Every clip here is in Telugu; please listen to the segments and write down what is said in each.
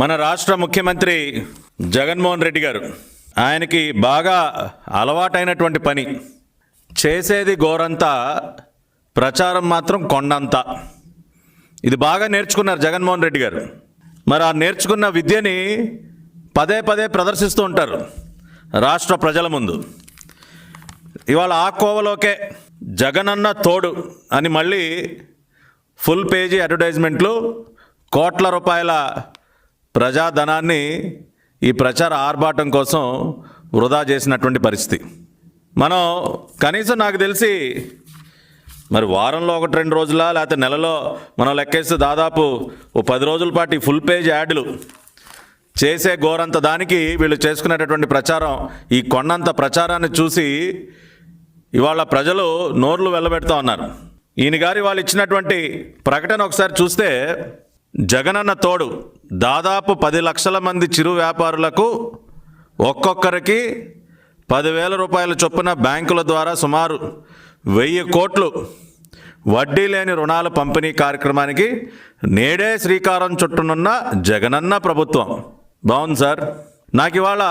మన రాష్ట్ర ముఖ్యమంత్రి జగన్మోహన్ రెడ్డి గారు, ఆయనకి బాగా అలవాటైనటువంటి పని, చేసేది గోరంతా, ప్రచారం మాత్రం కొండంత. ఇది బాగా నేర్చుకున్నారు జగన్మోహన్ రెడ్డి గారు. మరి ఆ నేర్చుకున్న విద్యని పదే పదే ప్రదర్శిస్తూ ఉంటారు రాష్ట్ర ప్రజల ముందు. ఇవాళ ఆ కోవలోకే జగనన్న తోడు అని మళ్ళీ ఫుల్ పేజీ అడ్వర్టైజ్మెంట్లు, కోట్ల రూపాయల ప్రజాధనాన్ని ఈ ప్రచార ఆర్భాటం కోసం వృధా చేసినటువంటి పరిస్థితి. మనం కనీసం నాకు తెలిసి మరి వారంలో 1-2 రోజుల లేకపోతే నెలలో మనం లెక్కేస్తే దాదాపు 10 రోజుల పాటు ఈ ఫుల్ పేజ్ యాడ్లు చేసే ఘోరంత దానికి వీళ్ళు చేసుకునేటటువంటి ప్రచారం, ఈ కొండంత ప్రచారాన్ని చూసి ఇవాళ ప్రజలు నోర్లు వెళ్ళబెడతా ఉన్నారు. ఈయన గారి వాళ్ళు ఇచ్చినటువంటి ప్రకటన ఒకసారి చూస్తే, జగనన్న తోడు దాదాపు 10 లక్షల మంది చిరు వ్యాపారులకు ఒక్కొక్కరికి 10,000 రూపాయల చొప్పున బ్యాంకుల ద్వారా సుమారు 1000 కోట్లు వడ్డీ లేని రుణాల పంపిణీ కార్యక్రమానికి నేడే శ్రీకారం చుట్టనున్న జగనన్న ప్రభుత్వం. బాగుంది సార్. నాకు ఇవాళ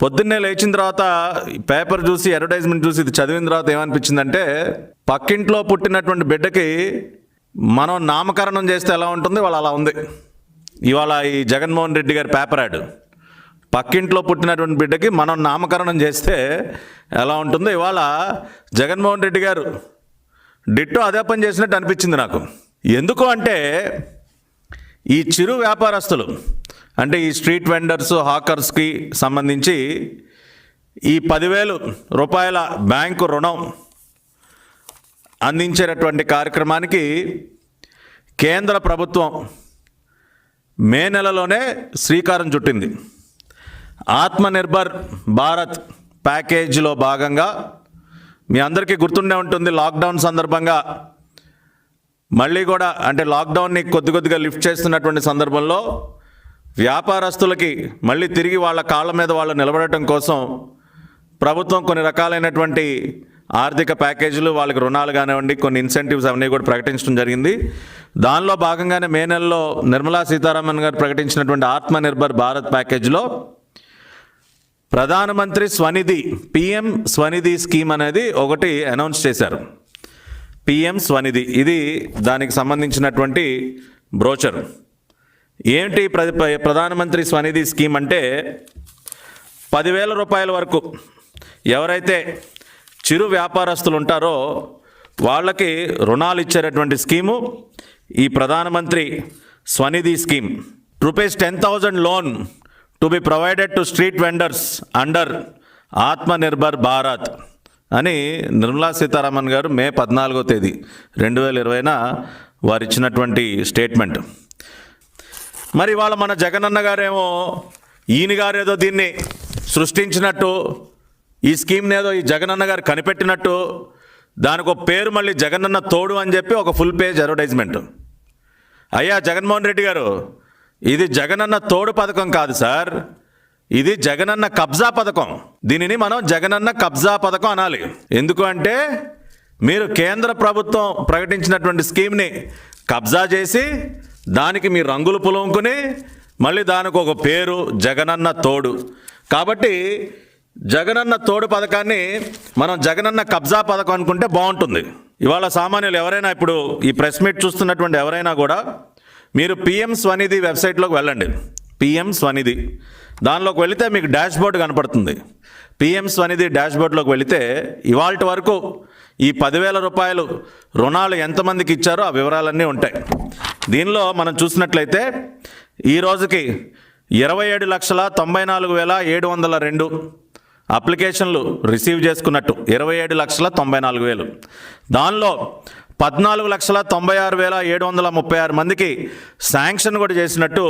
పొద్దున్నే లేచిన తర్వాత పేపర్ చూసి, అడ్వర్టైజ్మెంట్ చూసి ఇది చదివిన తర్వాత ఏమనిపించిందంటే, పక్కింట్లో పుట్టినటువంటి బిడ్డకి మనం నామకరణం చేస్తే ఎలా ఉంటుంది, వాళ్ళు అలా ఉంది ఇవాళ ఈ జగన్మోహన్ రెడ్డి గారి పేపర్ యాడ్. పక్కింట్లో పుట్టినటువంటి బిడ్డకి మనం నామకరణం చేస్తే ఎలా ఉంటుందో ఇవాళ జగన్మోహన్ రెడ్డి గారు డిట్టో అదే పని చేసినట్టు అనిపించింది నాకు. ఎందుకు అంటే, ఈ చిరు వ్యాపారస్తులు అంటే ఈ స్ట్రీట్ వెండర్స్, హాకర్స్కి సంబంధించి ఈ 10,000 రూపాయల బ్యాంకు రుణం అందించేటటువంటి కార్యక్రమానికి కేంద్ర ప్రభుత్వం మే నెలలోనే శ్రీకారం చుట్టింది. ఆత్మనిర్భర్ భారత్ ప్యాకేజీలో భాగంగా మీ అందరికీ గుర్తుండే ఉంటుంది, లాక్డౌన్ సందర్భంగా మళ్ళీ కూడా అంటే లాక్డౌన్ని కొద్దిగా లిఫ్ట్ చేస్తున్నటువంటి సందర్భంలో వ్యాపారస్తులకి మళ్ళీ తిరిగి వాళ్ళ కాళ్ళ మీద వాళ్ళు నిలబడటం కోసం ప్రభుత్వం కొన్ని రకాలైనటువంటి ఆర్థిక ప్యాకేజీలు, వాళ్ళకి రుణాలు కానివ్వండి, కొన్ని ఇన్సెంటివ్స్ అవన్నీ కూడా ప్రకటించడం జరిగింది. దానిలో భాగంగానే మే నెలలో నిర్మలా సీతారామన్ గారు ప్రకటించినటువంటి ఆత్మనిర్భర్ భారత్ ప్యాకేజీలో ప్రధానమంత్రి స్వనిధి, పిఎం స్వనిధి స్కీమ్ అనేది ఒకటి అనౌన్స్ చేశారు. పిఎం స్వనిధి, ఇది దానికి సంబంధించినటువంటి బ్రోచర్. ఏంటి ప్రధానమంత్రి స్వనిధి స్కీమ్ అంటే, 10,000 రూపాయల వరకు ఎవరైతే చిరు వ్యాపారస్తులు ఉంటారో వాళ్ళకి రుణాలు ఇచ్చేటటువంటి స్కీము ఈ ప్రధానమంత్రి Svanidhi scheme. ₹10,000 loan to be provided to street vendors under Atmanirbhar Bharat అని నిర్మలా సీతారామన్ గారు మే 14వ తేదీ 2020న వారు ఇచ్చినటువంటి స్టేట్మెంట్. మరి ఇవాళ మన జగనన్న గారేమో, ఈయన గారేదో దీన్ని సృష్టించినట్టు, ఈ స్కీమ్ని ఏదో ఈ జగనన్న గారు కనిపెట్టినట్టు, దానికి ఒక పేరు మళ్ళీ జగనన్న తోడు అని చెప్పి ఒక ఫుల్ పేజ్ అడ్వర్టైజ్మెంట్. అయ్యా జగన్మోహన్ రెడ్డి గారు, ఇది జగనన్న తోడు పథకం కాదు సార్, ఇది జగనన్న కబ్జా పథకం. దీనిని మనం జగనన్న కబ్జా పథకం అనాలి. ఎందుకు అంటే, మీరు కేంద్ర ప్రభుత్వం ప్రకటించినటువంటి స్కీమ్ని కబ్జా చేసి దానికి మీ రంగులు పులుముకుని మళ్ళీ దానికి ఒక పేరు జగనన్న తోడు. కాబట్టి జగనన్న తోడు పథకాన్ని మనం జగనన్న కబ్జా పథకం అనుకుంటే బాగుంటుంది. ఇవాళ సామాన్యులు ఎవరైనా, ఇప్పుడు ఈ ప్రెస్ మీట్ చూస్తున్నటువంటి ఎవరైనా కూడా మీరు పిఎం స్వనిధి వెబ్సైట్లోకి వెళ్ళండి. పిఎం స్వనిధి దానిలోకి వెళితే మీకు డాష్ బోర్డు కనపడుతుంది. పిఎం స్వనిధి డాష్ బోర్డులోకి వెళితే ఇవాళ వరకు ఈ 10,000 రూపాయలు రుణాలు ఎంతమందికి ఇచ్చారో ఆ వివరాలన్నీ ఉంటాయి. దీనిలో మనం చూసినట్లయితే ఈ రోజుకి 27,94,702 అప్లికేషన్లు రిసీవ్ చేసుకున్నట్టు, 27,94,000. దానిలో 14,96,736 మందికి శాంక్షన్ కూడా చేసినట్టు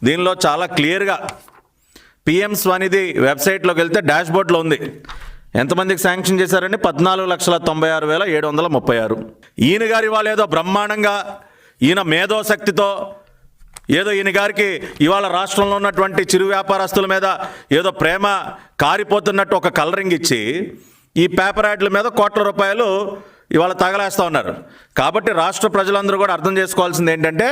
దీనిలో చాలా క్లియర్గా పిఎం స్వనిధి వెబ్సైట్లోకి వెళ్తే డాష్ బోర్డ్లో ఉంది. ఎంతమందికి శాంక్షన్ చేశారండి? 14,96,736. ఈయన గారి వాళ్ళు ఏదో బ్రహ్మాండంగా, ఈయన మేధోశక్తితో ఏదో ఈయన గారికి ఇవాళ రాష్ట్రంలో ఉన్నటువంటి చిరు వ్యాపారస్తుల మీద ఏదో ప్రేమ కారిపోతున్నట్టు ఒక కలరింగ్ ఇచ్చి ఈ పేపర్ యాడ్ల మీద కోట్ల రూపాయలు ఇవాళ తగలేస్తూ ఉన్నారు. కాబట్టి రాష్ట్ర ప్రజలందరూ కూడా అర్థం చేసుకోవాల్సింది ఏంటంటే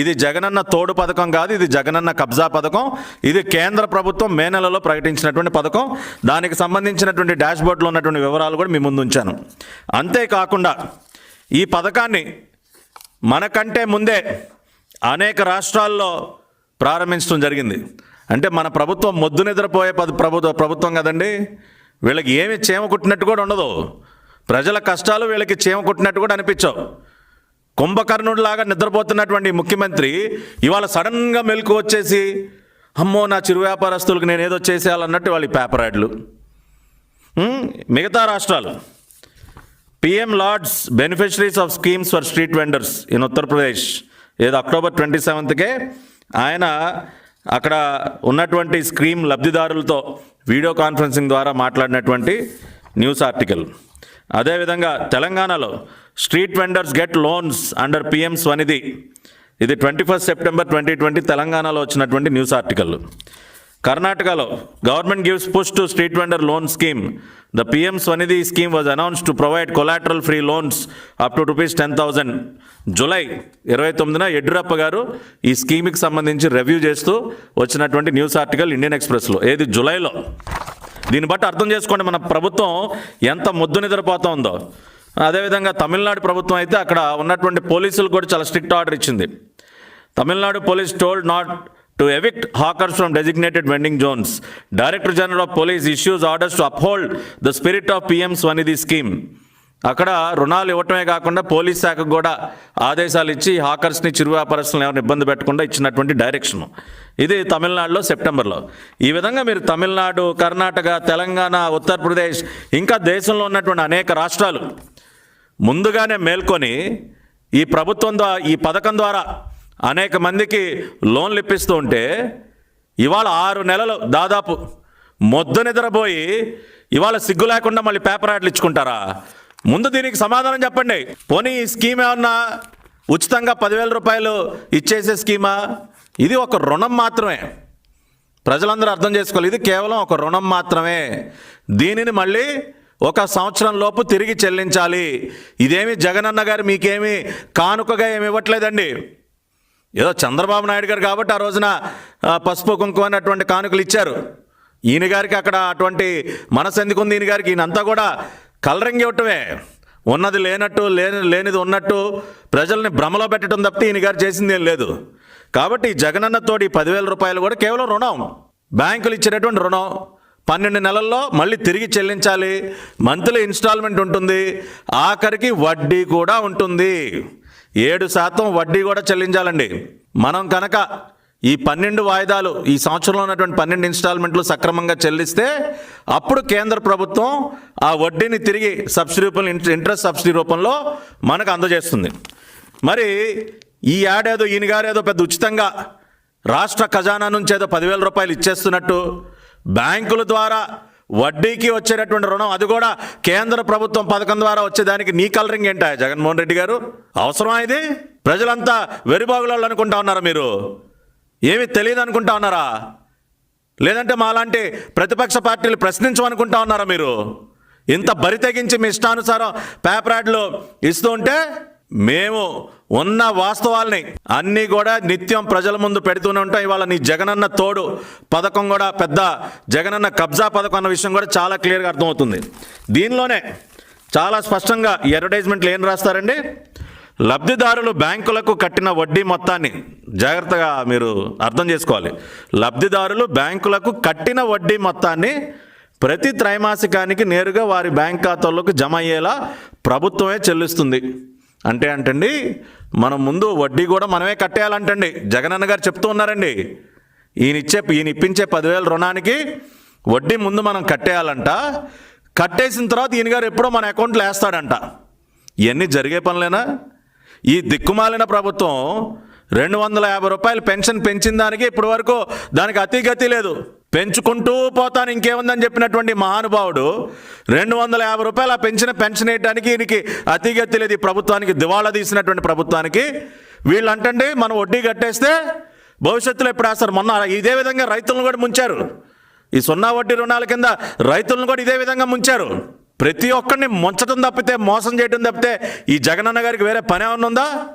ఇది జగనన్న తోడు పథకం కాదు, ఇది జగనన్న కబ్జా పథకం. ఇది కేంద్ర ప్రభుత్వం మే నెలలో ప్రకటించినటువంటి పథకం. దానికి సంబంధించినటువంటి డాష్బోర్డ్లో ఉన్నటువంటి వివరాలు కూడా మీ ముందు ఉంచాను. అంతేకాకుండా ఈ పథకాన్ని మనకంటే ముందే అనేక రాష్ట్రాల్లో ప్రారంభించడం జరిగింది. అంటే మన ప్రభుత్వం మొద్దు నిద్రపోయే ప్రభుత్వం కదండి. వీళ్ళకి ఏమి చీమ కుట్టినట్టు కూడా ఉండదు. ప్రజల కష్టాలు వీళ్ళకి చీమ కుట్టినట్టు కూడా అనిపించవు. కుంభకర్ణుడిలాగా నిద్రపోతున్నటువంటి ముఖ్యమంత్రి ఇవాళ సడన్గా మెలకు వచ్చేసి అమ్మో నా చిరు వ్యాపారస్తులకు నేను ఏదో చేసేయాలన్నట్టు వాళ్ళ పేపర్ యాడ్లు. మిగతా రాష్ట్రాలు PM Lord's beneficiaries of schemes for street vendors in Uttar Pradesh ఏదో అక్టోబర్ 27కే ఆయన అక్కడ ఉన్నటువంటి స్కీమ్ లబ్ధిదారులతో వీడియో కాన్ఫరెన్సింగ్ ద్వారా మాట్లాడినటువంటి న్యూస్ ఆర్టికల్. అదేవిధంగా తెలంగాణలో street vendors get loans under PM Svanidhi, ఇది 21 సెప్టెంబర్ 2020 తెలంగాణలో వచ్చినటువంటి న్యూస్ ఆర్టికల్. కర్ణాటకలో government gives push to street vendor loan scheme. The PM Svanidhi scheme was announced to provide collateral free loans up to ₹10,000. July 29న యడ్యూరప్ప గారు ఈ స్కీమ్కి సంబంధించి రివ్యూ చేస్తూ వచ్చినటువంటి న్యూస్ ఆర్టికల్ ఇండియన్ ఎక్స్ప్రెస్లో, ఏది జూలైలో. దీన్ని బట్టి అర్థం చేసుకోండి మన ప్రభుత్వం ఎంత మొద్దు నిద్రపోతా ఉందో. అదేవిధంగా తమిళనాడు ప్రభుత్వం అయితే అక్కడ ఉన్నటువంటి పోలీసులు కూడా చాలా స్ట్రిక్ట్ ఆర్డర్ ఇచ్చింది. Tamil Nadu police told not to evict hawkers from designated vending Jones. Director general of police issues orders to uphold the spirit of PM Svanidhi scheme. అక్కడ రుణాలు ఇవ్వటమే కాకుండా పోలీస్ శాఖకు కూడా ఆదేశాలు ఇచ్చి హాకర్స్ని, చిరు వ్యాపారస్తులను ఎవరిని ఇబ్బంది పెట్టకుండా ఇచ్చినటువంటి డైరెక్షను. ఇది తమిళనాడులో సెప్టెంబర్లో. ఈ విధంగా మీరు తమిళనాడు, కర్ణాటక, తెలంగాణ, ఉత్తరప్రదేశ్ ఇంకా దేశంలో ఉన్నటువంటి అనేక రాష్ట్రాలు ముందుగానే మేల్కొని ఈ ఈ పథకం ద్వారా అనేక మందికి లోన్లు ఇప్పిస్తూ ఉంటే ఇవాళ 6 నెలలు దాదాపు మొద్దు నిద్రపోయి ఇవాళ సిగ్గు లేకుండా మళ్ళీ పేపర్ యాడ్లు ఇచ్చుకుంటారా? ముందు దీనికి సమాధానం చెప్పండి. పోనీ ఈ స్కీమ్ ఏమన్నా ఉచితంగా 10,000 రూపాయలు ఇచ్చేసే స్కీమా? ఇది ఒక రుణం మాత్రమే. ప్రజలందరూ అర్థం చేసుకోవాలి, ఇది కేవలం ఒక రుణం మాత్రమే. దీనిని మళ్ళీ 1 సంవత్సరం లోపు తిరిగి చెల్లించాలి. ఇదేమి జగనన్న గారు మీకేమి కానుకగా ఏమి ఇవ్వట్లేదండి. ఏదో చంద్రబాబు నాయుడు గారు కాబట్టి ఆ రోజున పసుపు కుంకుమ అటువంటి కానుకలు ఇచ్చారు. ఈయన గారికి అక్కడ అటువంటి మనసు ఎందుకు ఉంది? ఈయన గారికి ఈయనంతా కూడా కలరింగ్ ఇవ్వటమే, ఉన్నది లేనట్టు, లేనిది ఉన్నట్టు ప్రజల్ని భ్రమలో పెట్టడం తప్పితే ఈయన గారు చేసింది ఏం లేదు. కాబట్టి జగనన్నతోటి 10,000 రూపాయలు కూడా కేవలం రుణం, బ్యాంకులు ఇచ్చినటువంటి రుణం. 12 నెలల్లో మళ్ళీ తిరిగి చెల్లించాలి. మంత్లీ ఇన్స్టాల్మెంట్ ఉంటుంది, ఆఖరికి వడ్డీ కూడా ఉంటుంది. 7% వడ్డీ కూడా చెల్లించాలండి. మనం కనుక ఈ 12 వాయిదాలు, ఈ సంవత్సరంలో ఉన్నటువంటి 12 ఇన్స్టాల్మెంట్లు సక్రమంగా చెల్లిస్తే అప్పుడు కేంద్ర ప్రభుత్వం ఆ వడ్డీని తిరిగి సబ్సిడీ రూపంలో, ఇంట్రెస్ట్ సబ్సిడీ రూపంలో మనకు అందజేస్తుంది. మరి ఈ ఏడేదో ఈయన గారేదో పెద్ద ఉచితంగా రాష్ట్ర ఖజానా నుంచి ఏదో 10,000 రూపాయలు ఇచ్చేస్తున్నట్టు, బ్యాంకుల ద్వారా వడ్డీకి వచ్చేటటువంటి రుణం అది కూడా కేంద్ర ప్రభుత్వం పథకం ద్వారా వచ్చేదానికి నీ కలరింగ్ ఏంటా జగన్మోహన్ రెడ్డి గారు? అవసరమా ఇది? ప్రజలంతా వెరిబాగులాళ్ళు అనుకుంటా ఉన్నారా? మీరు ఏమీ తెలియదు అనుకుంటా ఉన్నారా? లేదంటే మాలాంటి ప్రతిపక్ష పార్టీలు ప్రశ్నించమనుకుంటా ఉన్నారా? మీరు ఇంత బరి తెగించి మీ ఇష్టానుసారం పేపర్ యాడ్లు ఇస్తూ ఉంటే మేము ఉన్న వాస్తవాల్ని అన్నీ కూడా నిత్యం ప్రజల ముందు పెడుతూనే ఉంటాం. ఇవాళ నీ జగనన్న తోడు పథకం కూడా పెద్ద జగనన్న కబ్జా పథకం అన్న విషయం కూడా చాలా క్లియర్గా అర్థమవుతుంది. దీనిలోనే చాలా స్పష్టంగా ఈ అడ్వర్టైజ్మెంట్లు ఏం రాస్తారండి? లబ్ధిదారులు బ్యాంకులకు కట్టిన వడ్డీ మొత్తాన్ని, జాగ్రత్తగా మీరు అర్థం చేసుకోవాలి, లబ్ధిదారులు బ్యాంకులకు కట్టిన వడ్డీ మొత్తాన్ని ప్రతి త్రైమాసికానికి నేరుగా వారి బ్యాంక్ ఖాతాల్లోకి జమ అయ్యేలా ప్రభుత్వమే చెల్లిస్తుంది. అంటండి మనం ముందు వడ్డీ కూడా మనమే కట్టేయాలంటండి. జగనన్న గారు చెప్తూ ఉన్నారండి, ఈయన ఇప్పించే 10,000 రుణానికి వడ్డీ ముందు మనం కట్టేయాలంట. కట్టేసిన తర్వాత ఈయన గారు ఎప్పుడో మన అకౌంట్లో వేస్తాడంట. ఇవన్నీ జరిగే పనులేనా? ఈ దిక్కుమాలిన ప్రభుత్వం 250 రూపాయలు పెన్షన్ పెంచిన దానికి ఇప్పటి వరకు దానికి అతిగతి లేదు. పెంచుకుంటూ పోతాను ఇంకేముందని చెప్పినటువంటి మహానుభావుడు 250 రూపాయలు ఆ పెన్షన్ వేయడానికి ఈయనకి అతిగతి లేదు. ఈ ప్రభుత్వానికి దివాళా తీసినటువంటి ప్రభుత్వానికి వీళ్ళు అంటండి మనం వడ్డీ కట్టేస్తే భవిష్యత్తులో ఎప్పుడు వేస్తారు. మొన్న ఇదే విధంగా రైతులను కూడా ముంచారు. ఈ 0 వడ్డీ రుణాల కింద రైతులను కూడా ఇదే విధంగా ముంచారు. ప్రతి ఒక్కరిని ముంచడం తప్పితే, మోసం చేయడం తప్పితే ఈ జగనన్న గారికి వేరే పని ఏమన్నా ఉందా?